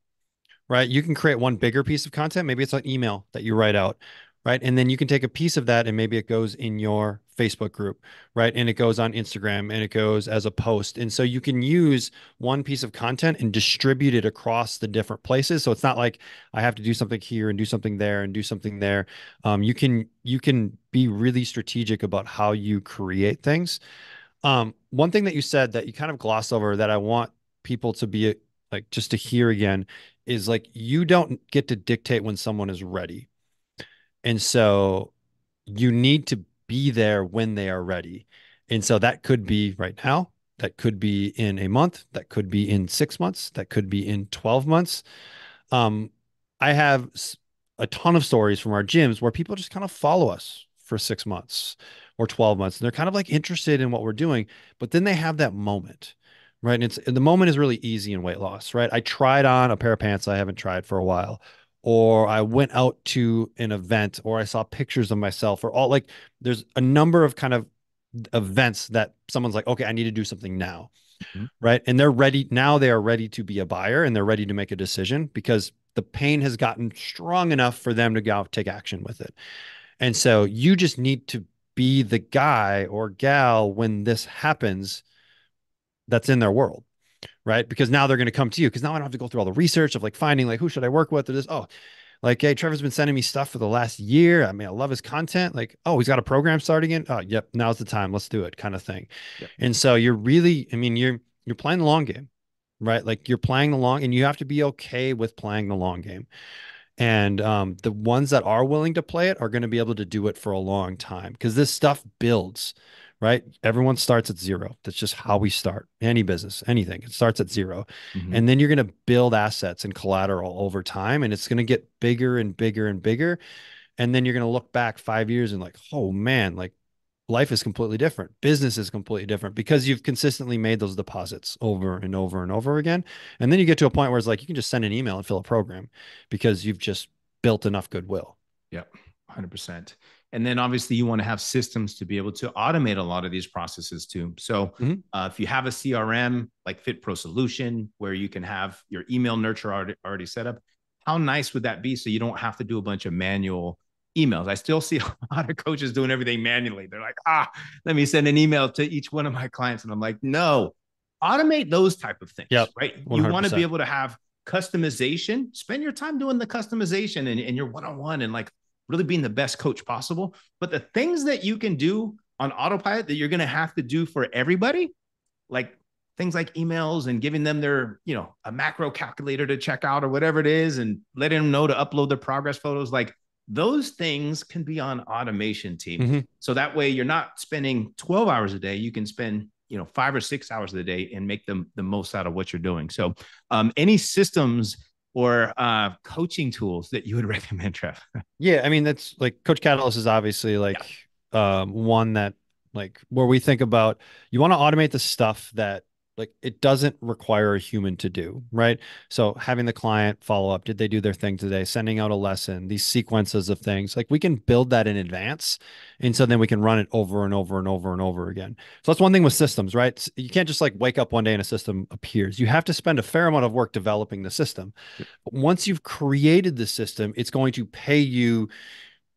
right? You can create one bigger piece of content. Maybe it's an email that you write out, right? And then you can take a piece of that and maybe it goes in your Facebook group, right? And it goes on Instagram and it goes as a post. And so you can use one piece of content and distribute it across the different places. So it's not like I have to do something here and do something there and do something there. You can be really strategic about how you create things. One thing that you said that you kind of glossed over that I want people to be like just to hear again is like you don't get to dictate when someone is ready. And so you need to be there when they are ready. And so that could be right now, that could be in a month, that could be in 6 months, that could be in 12 months. Um, I have a ton of stories from our gyms where people just kind of follow us for 6 months or 12 months. And they're kind of like interested in what we're doing, but then they have that moment, right? And the moment is really easy in weight loss, right? I tried on a pair of pants I haven't tried for a while, or I went out to an event, or I saw pictures of myself, or all like there's a number of kind of events that someone's like, okay, I need to do something now, Mm-hmm. right? And they're ready now, they are ready to be a buyer and they're ready to make a decision because the pain has gotten strong enough for them to go take action with it. And so you just need to be the guy or gal when this happens that's in their world, right? Because now they're going to come to you because now I don't have to go through all the research of like finding like who should I work with or this. Oh, like, hey, Trevor's been sending me stuff for the last year. I mean, I love his content. Like, oh, he's got a program starting in. Oh, yep, now's the time. Let's do it, kind of thing. Yep. And so you're really, I mean, you're playing the long game, right? Like you're playing the long, and you have to be okay with playing the long game. And the ones that are willing to play it are going to be able to do it for a long time because this stuff builds, right? Everyone starts at zero. That's just how we start any business, anything. It starts at zero. Mm-hmm. And then you're going to build assets and collateral over time, and it's going to get bigger and bigger and bigger. And then you're going to look back 5 years and like, oh man, like life is completely different. Business is completely different because you've consistently made those deposits over and over and over again. And then you get to a point where it's like you can just send an email and fill a program because you've just built enough goodwill. Yep. 100%. And then obviously you want to have systems to be able to automate a lot of these processes too. So Mhm. if you have a CRM like Fit Pro Solution, where you can have your email nurture already set up, how nice would that be? So you don't have to do a bunch of manual emails. I still see a lot of coaches doing everything manually. They're like, let me send an email to each one of my clients. And I'm like, no, automate those type of things, Yep. right? You want to be 100%. able to have customization, spend your time doing the customization and your one-on-one and like really being the best coach possible. But the things that you can do on autopilot that you're going to have to do for everybody, like things like emails and giving them their, a macro calculator to check out or whatever it is, and letting them know to upload their progress photos, like those things can be on automation team. Mhm. So that way you're not spending 12 hours a day. You can spend, 5 or 6 hours a day and make them the most out of what you're doing. So any systems or coaching tools that you would recommend, Trev? Yeah, I mean that's like Coach Catalyst is obviously Yeah. like one that like where we think about you want to automate the stuff that like it doesn't require a human to do, right? So having the client follow up, did they do their thing today? Sending out a lesson, these sequences of things, like we can build that in advance, and so then we can run it over and over and over and over again. So that's one thing with systems, right? You can't just like wake up one day and a system appears. You have to spend a fair amount of work developing the system. Yep. Once you've created the system, it's going to pay you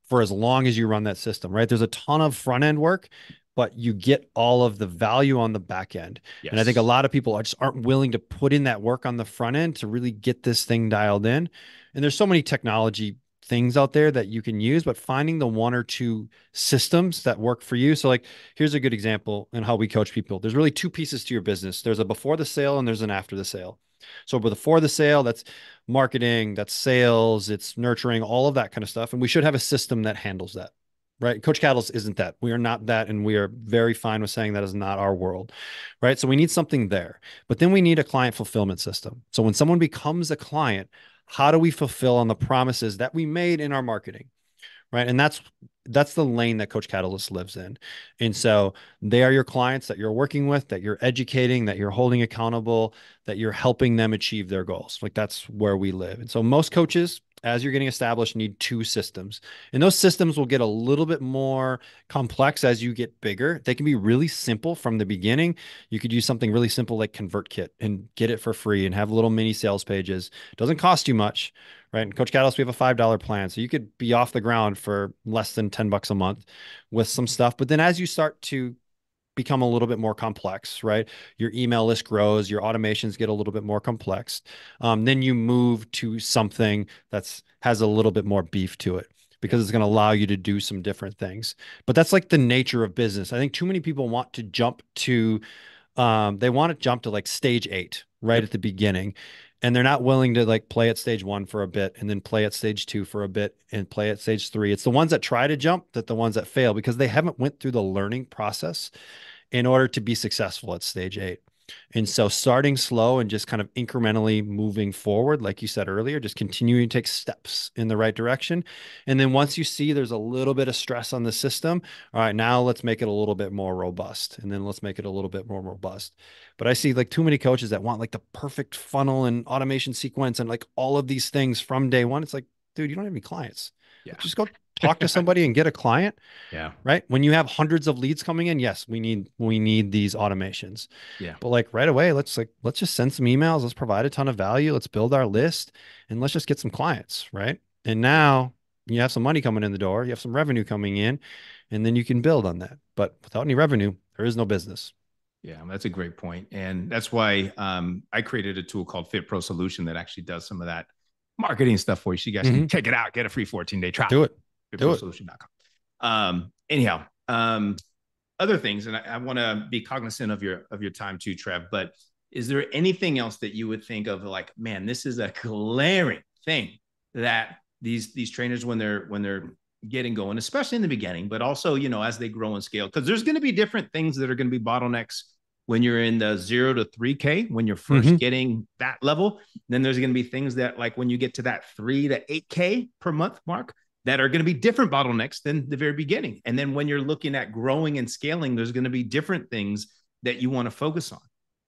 for as long as you run that system, right? There's a ton of front end work, but you get all of the value on the back end. And I think a Yes. lot of people just aren't willing to put in that work on the front end to really get this thing dialed in. And there's so many technology things out there that you can use, but finding the one or two systems that work for you. So like here's a good example in how we coach people. There's really two pieces to your business. There's a before the sale and there's an after the sale. So before the sale, that's marketing, that's sales, it's nurturing, all of that kind of stuff. And we should have a system that handles that, right? Coach Catalyst isn't that. We are not that. And we are very fine with saying that is not our world, right? So we need something there. But then we need a client fulfillment system. So when someone becomes a client, how do we fulfill on the promises that we made in our marketing? Right. And that's the lane that Coach Catalyst lives in. And so they are your clients that you're working with, that you're educating, that you're holding accountable, that you're helping them achieve their goals. Like that's where we live. And so most coaches, as you're getting established, need two systems. And those systems will get a little bit more complex as you get bigger. They can be really simple from the beginning. You could use something really simple like ConvertKit and get it for free and have little mini sales pages. It doesn't cost you much, right? And Coach Catalyst, we have a $5 plan. So you could be off the ground for less than $10 a month with some stuff. But then as you start to become a little bit more complex, right? Your email list grows, your automations get a little bit more complex. Then you move to something that's has a little bit more beef to it Yeah. because it's going to allow you to do some different things. But that's like the nature of business. I think too many people want to jump to they want to jump to like stage 8 right Yep. at the beginning, and they're not willing to like play at stage 1 for a bit and then play at stage 2 for a bit and play at stage 3. It's the ones that try to jump that the ones that fail because they haven't went through the learning process in order to be successful at stage 8. And so starting slow and just kind of incrementally moving forward, like you said earlier, just continuing to take steps in the right direction. And then once you see there's a little bit of stress on the system, all right, now let's make it a little bit more robust. And then let's make it a little bit more robust. But I see like too many coaches that want like the perfect funnel and automation sequence and like all of these things from day one. It's like, dude, you don't have any clients. Yeah. Like, just go talk to somebody and get a client, Yeah. right? When you have hundreds of leads coming in, yes, we need these automations. Yeah. But like right away, let's just send some emails, let's provide a ton of value, let's build our list, and let's just get some clients, right? And Yeah. now you have some money coming in the door, you have some revenue coming in, and then you can build on that. But without any revenue, there is no business. Yeah, that's a great point. And that's why I created a tool called Fit Pro Solution that actually does some of that marketing stuff for you. So you guys can Mhm. check it out, get a free 14-day trial, Do it. Do it. fitprosolution.com. Anyhow, other things, and I want to be cognizant of your time too, Trev, but is there anything else that you would think of like, man, this is a glaring thing that these trainers when they're getting going, especially in the beginning, but also, as they grow and scale, because there's going to be different things that are going to be bottlenecks when you're in the 0 to 3K, when you're first Mhm. getting that level. Then there's going to be things that like when you get to that 3 to 8K per month mark, that are going to be different bottlenecks than the very beginning. And then when you're looking at growing and scaling, there's going to be different things that you want to focus on.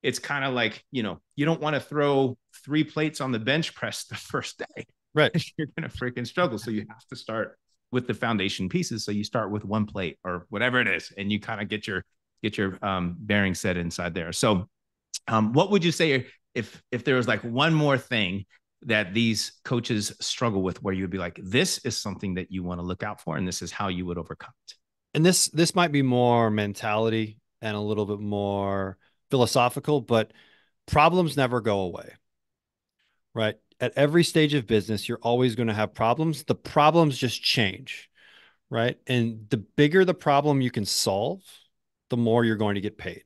It's kind of like, you don't want to throw 3 plates on the bench press the first day. Right. You're going to freaking struggle. So you have to start with the foundation pieces. So you start with one plate or whatever it is, and you kind of get your bearing set inside there. So what would you say if there was like one more thing that these coaches struggle with, where you'd be like, this is something that you want to look out for, and this is how you would overcome it? And this might be more mentality and a little bit more philosophical, but problems never go away, right? At every stage of business, you're always going to have problems. The problems just change, right? And the bigger the problem you can solve, the more you're going to get paid,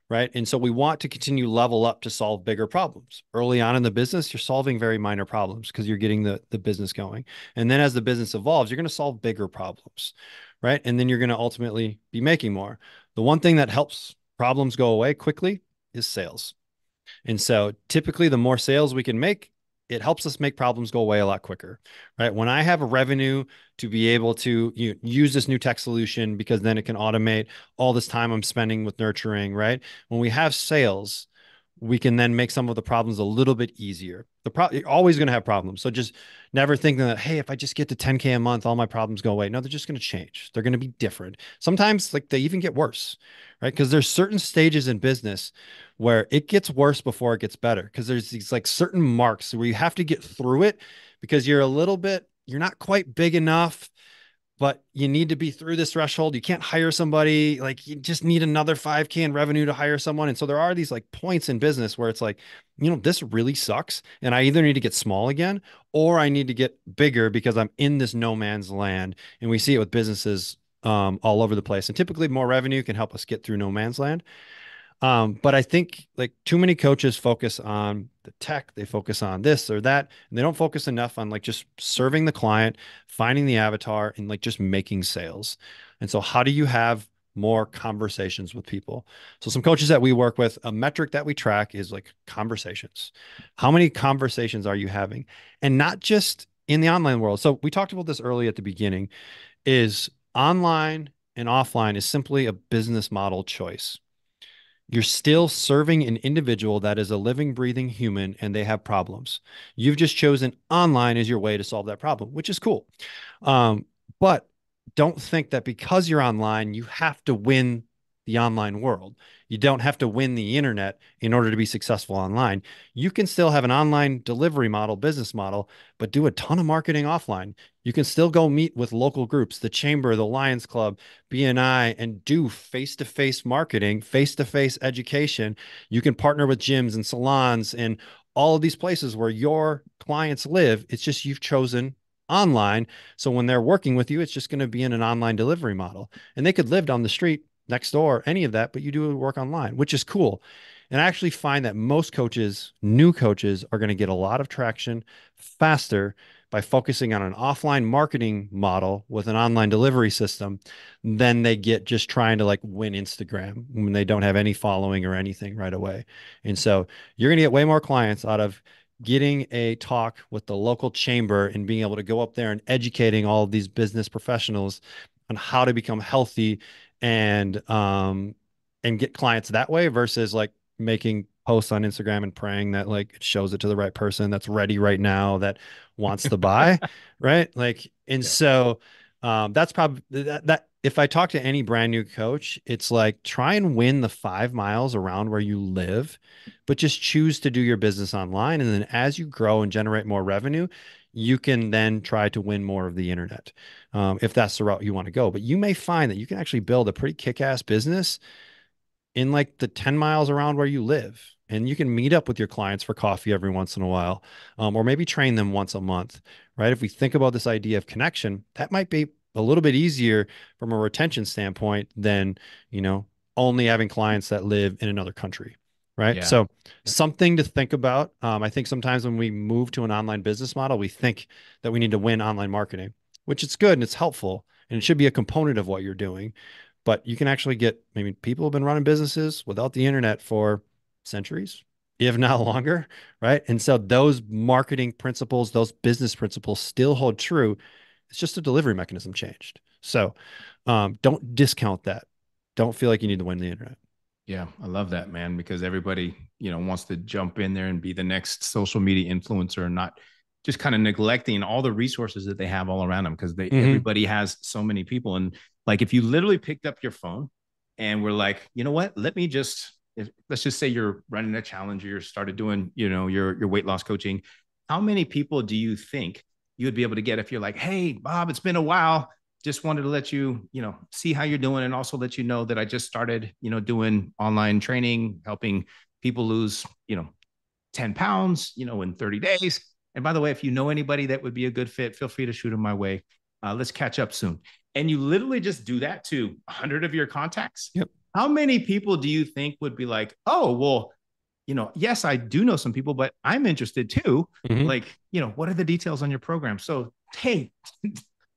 right? And so we want to continue level up to solve bigger problems. Early on in the business, you're solving very minor problems because you're getting the business going. And then as the business evolves, you're going to solve bigger problems, right? And then you're going to ultimately be making more. The one thing that helps problems go away quickly is sales. And so typically, the more sales we can make, it helps us make problems go away a lot quicker, right? When I have a revenue to be able to use this new tech solution because then it can automate all this time I'm spending with nurturing, right? When we have sales, we can then make some of the problems a little bit easier. You're always going to have problems. So just never thinking that, hey, if I just get to 10K a month, all my problems go away. No, they're just going to change. They're going to be different. Sometimes like they even get worse, right? Because there's certain stages in business where it gets worse before it gets better. Because there's these like certain marks where you have to get through it because you're not quite big enough, but you need to be through this threshold. You can't hire somebody. Like you just need another 5K in revenue to hire someone. And so there are these like points in business where it's like, this really sucks. And I either need to get small again or I need to get bigger because I'm in this no man's land. And we see it with businesses all over the place. And typically more revenue can help us get through no man's land. But I think like too many coaches focus on the tech, they focus on this or that, and they don't focus enough on like just serving the client, finding the avatar, and like just making sales. And so, how do you have more conversations with people? So, some coaches that we work with, a metric that we track is like conversations. How many conversations are you having? And not just in the online world. So, we talked about this early at the beginning, is online and offline is simply a business model choice. You're still serving an individual that is a living, breathing human and they have problems. You've just chosen online as your way to solve that problem, which is cool. But don't think that because you're online, you have to win the online world. You don't have to win the internet in order to be successful online. You can still have an online delivery model, business model, but do a ton of marketing offline. You can still go meet with local groups, the Chamber, the Lions Club, BNI, and do face-to-face marketing, face-to-face education. You can partner with gyms and salons and all of these places where your clients live. It's just you've chosen online. So when they're working with you, it's just going to be in an online delivery model. And they could live down the street next door, any of that, but you do work online, which is cool. And I actually find that most coaches, new coaches, are going to get a lot of traction faster by focusing on an offline marketing model with an online delivery system than they get just trying to like win Instagram when they don't have any following or anything right away. And so you're going to get way more clients out of getting a talk with the local chamber and being able to go up there and educating all of these business professionals on how to become healthy and get clients that way versus like making posts on Instagram and praying that like it shows it to the right person that's ready right now that wants to buy, right? Like, and Yeah. so that's probably that if I talk to any brand new coach, it's like try and win the 5 miles around where you live, but just choose to do your business online. And then as you grow and generate more revenue, you can then try to win more of the internet, if that's the route you want to go. But you may find that you can actually build a pretty kick-ass business in like the 10 miles around where you live. And you can meet up with your clients for coffee every once in a while, or maybe train them once a month, right? If we think about this idea of connection, that might be a little bit easier from a retention standpoint than, only having clients that live in another country, right? Yeah. So something to think about. I think sometimes when we move to an online business model, we think that we need to win online marketing, which it's good and it's helpful and it should be a component of what you're doing. But you can actually people have been running businesses without the internet for centuries, if not longer, right? And so those marketing principles, those business principles still hold true. It's just a delivery mechanism changed. So don't discount that. Don't feel like you need to win the internet. Yeah, I love that, man, because everybody, wants to jump in there and be the next social media influencer and not just kind of neglecting all the resources that they have all around them because they Hmm. everybody has so many people. And like if you literally picked up your phone and were like, you know what, let me just let's just say you're running a challenge or you started doing, your weight loss coaching. How many people do you think you would be able to get if you're like, hey, Bob, it's been a while. Just wanted to let you, see how you're doing and also let you know that I just started, doing online training, helping people lose, 10 pounds, in 30 days. And by the way, if you know anybody that would be a good fit, feel free to shoot them my way. Let's catch up soon. And you literally just do that to 100 of your contacts. Yep. How many people do you think would be like, oh, well, yes, I do know some people, but I'm interested too. Hmm. Like, what are the details on your program? So, hey,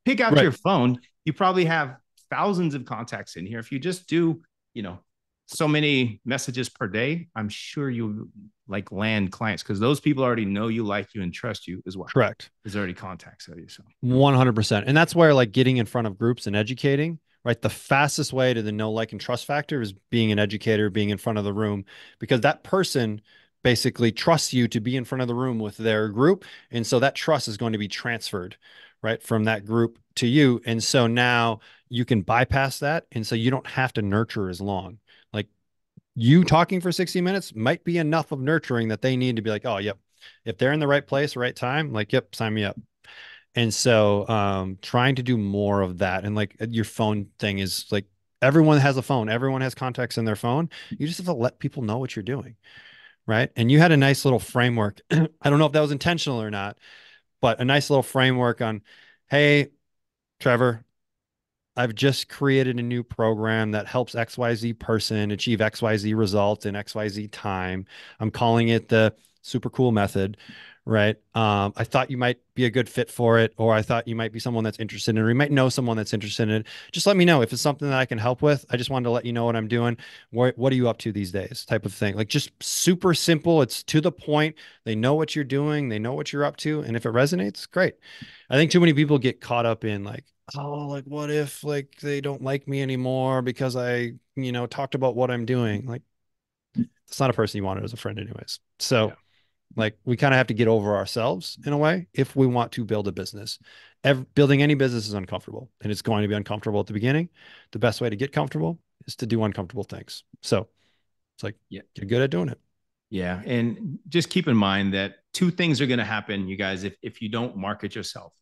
pick out Right. your phone. You probably have thousands of contacts in here. If you just do, you know, so many messages per day, I'm sure you like land clients because those people already know you, like you, and trust you as well. Correct. There's already contacts of you. So 100%. And that's where like getting in front of groups and educating, right? The fastest way to the know, like, and trust factor is being an educator, being in front of the room, because that person basically trusts you to be in front of the room with their group. And so that trust is going to be transferred, right, from that group to you. And so now you can bypass that. And so you don't have to nurture as long. Like you talking for 60 minutes might be enough of nurturing that they need to be like, oh, yep. If they're in the right place, right time, like, yep, sign me up. And so trying to do more of that. And like your phone thing is like everyone has a phone, everyone has contacts in their phone. You just have to let people know what you're doing. Right. And you had a nice little framework. I don't know if that was intentional or not, but a nice little framework on, hey, Trevor, I've just created a new program that helps XYZ person achieve XYZ result in XYZ time. I'm calling it the super cool method, right? I thought you might be a good fit for it, or I thought you might be someone that's interested in it, or you might know someone that's interested in it. Just let me know if it's something that I can help with. I just wanted to let you know what I'm doing. What are you up to these days? Type of thing. Like just super simple. It's to the point. They know what you're doing. They know what you're up to. And if it resonates, great. I think too many people get caught up in like, oh, like what if like they don't like me anymore because I, talked about what I'm doing. Like it's not a person you wanted as a friend anyways. yeah, So like we kind of have to get over ourselves in a way if we want to build a business. Building any business is uncomfortable and it's going to be uncomfortable at the beginning. The best way to get comfortable is to do uncomfortable things. So it's like yeah, get good at doing it. yeah. And just keep in mind that two things are going to happen, you guys, if you don't market yourself.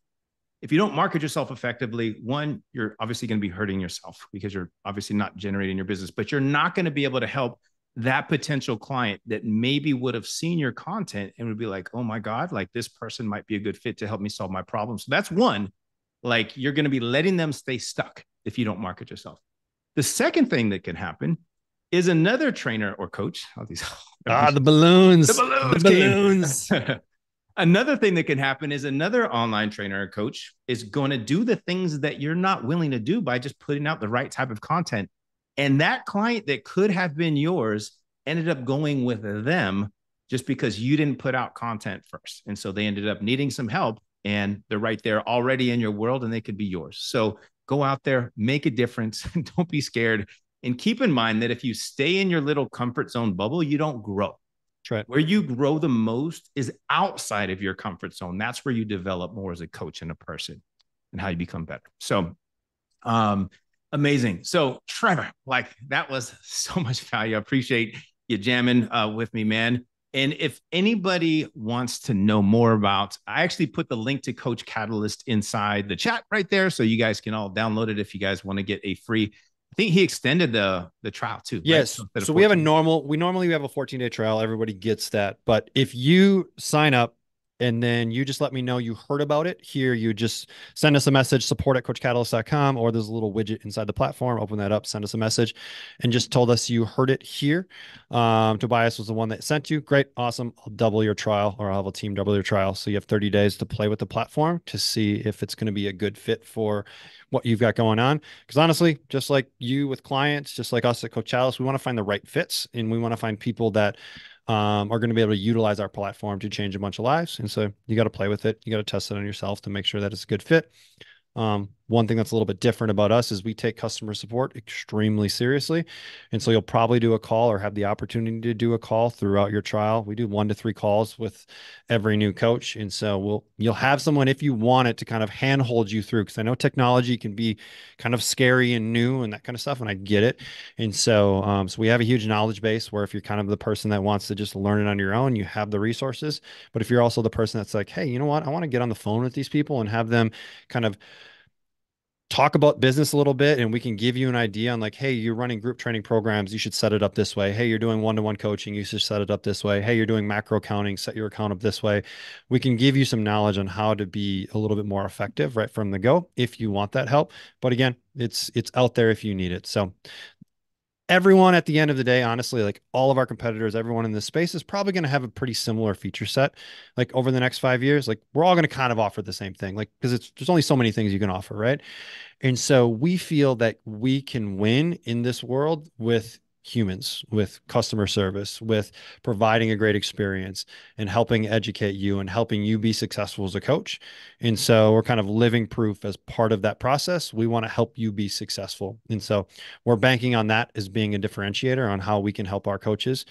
If you don't market yourself effectively, one, you're obviously going to be hurting yourself because you're obviously not generating your business, but you're not going to be able to help that potential client that maybe would have seen your content and would be like, oh my God, like this person might be a good fit to help me solve my problem. So that's one, like you're going to be letting them stay stuck if you don't market yourself. The second thing that can happen is another trainer or coach. Oh, these, Ah, the the balloons came. balloons. Another thing that can happen is another online trainer or coach is going to do the things that you're not willing to do by just putting out the right type of content. And that client that could have been yours ended up going with them just because you didn't put out content first. And so they ended up needing some help and they're right there already in your world and they could be yours. So go out there, make a difference. Don't be scared. And keep in mind that if you stay in your little comfort zone bubble, you don't grow. That's right. Where you grow the most is outside of your comfort zone. That's where you develop more as a coach and a person and how you become better. So, um, amazing. So, Trevor, like that was so much value. I appreciate you jamming with me, man. And if anybody wants to know more about, I actually put the link to Coach Catalyst inside the chat right there. So you guys can all download it if you guys want to get a free. I think he extended the trial too, right? Yes. So instead of So we have 14. we normally have a 14-day trial. Everybody gets that. But if you sign up and then you just let me know you heard about it here, you just send us a message, support at coachcatalyst.com, or there's a little widget inside the platform. Open that up, send us a message, and just told us you heard it here. Tobias was the one that sent you. Great. Awesome. I'll double your trial, or I'll have a team double your trial. So you have 30 days to play with the platform to see if it's going to be a good fit for what you've got going on. Because honestly, just like you with clients, just like us at Coach Chalice, we want to find the right fits and we want to find people that are going to be able to utilize our platform to change a bunch of lives. And so you got to play with it. You got to test it on yourself to make sure that it's a good fit. One thing that's a little bit different about us is we take customer support extremely seriously. And so you'll probably do a call or have the opportunity to do a call throughout your trial. We do 1 to 3 calls with every new coach. And so you'll have someone, if you want it, to kind of handhold you through, because I know technology can be kind of scary and new and that kind of stuff. And I get it. And so we have a huge knowledge base where if you're kind of the person that wants to just learn it on your own, you have the resources. But if you're also the person that's like, hey, you know what? I want to get on the phone with these people and have them kind of talk about business a little bit, and we can give you an idea on like, hey, you're running group training programs, you should set it up this way. Hey, you're doing one-to-one coaching, you should set it up this way. Hey, you're doing macro accounting, set your account up this way. We can give you some knowledge on how to be a little bit more effective right from the go if you want that help. But again, it's out there if you need it. So everyone at the end of the day, honestly, like all of our competitors, everyone in this space is probably going to have a pretty similar feature set. Like over the next 5 years, like we're all going to kind of offer the same thing, like because it's there's only so many things you can offer, right? And so we feel that we can win in this world with humans, with customer service, with providing a great experience and helping educate you and helping you be successful as a coach. And so we're kind of living proof as part of that process. We want to help you be successful. And so we're banking on that as being a differentiator on how we can help our coaches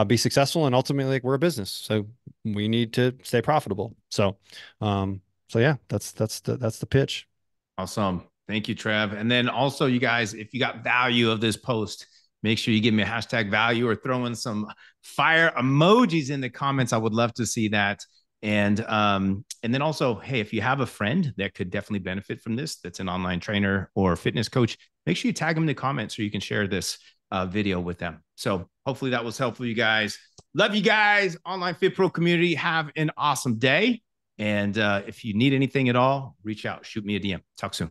be successful. And ultimately, like, we're a business, so we need to stay profitable. So yeah, that's the pitch. Awesome. Thank you, Trev. And then also, you guys, if you got value of this post, make sure you give me a hashtag value or throw in some fire emojis in the comments. I would love to see that. And then also, hey, if you have a friend that could definitely benefit from this, that's an online trainer or fitness coach, make sure you tag them in the comments so you can share this video with them. So hopefully that was helpful, you guys. Love you guys. Online Fit Pro community. Have an awesome day. And if you need anything at all, reach out, shoot me a DM. Talk soon.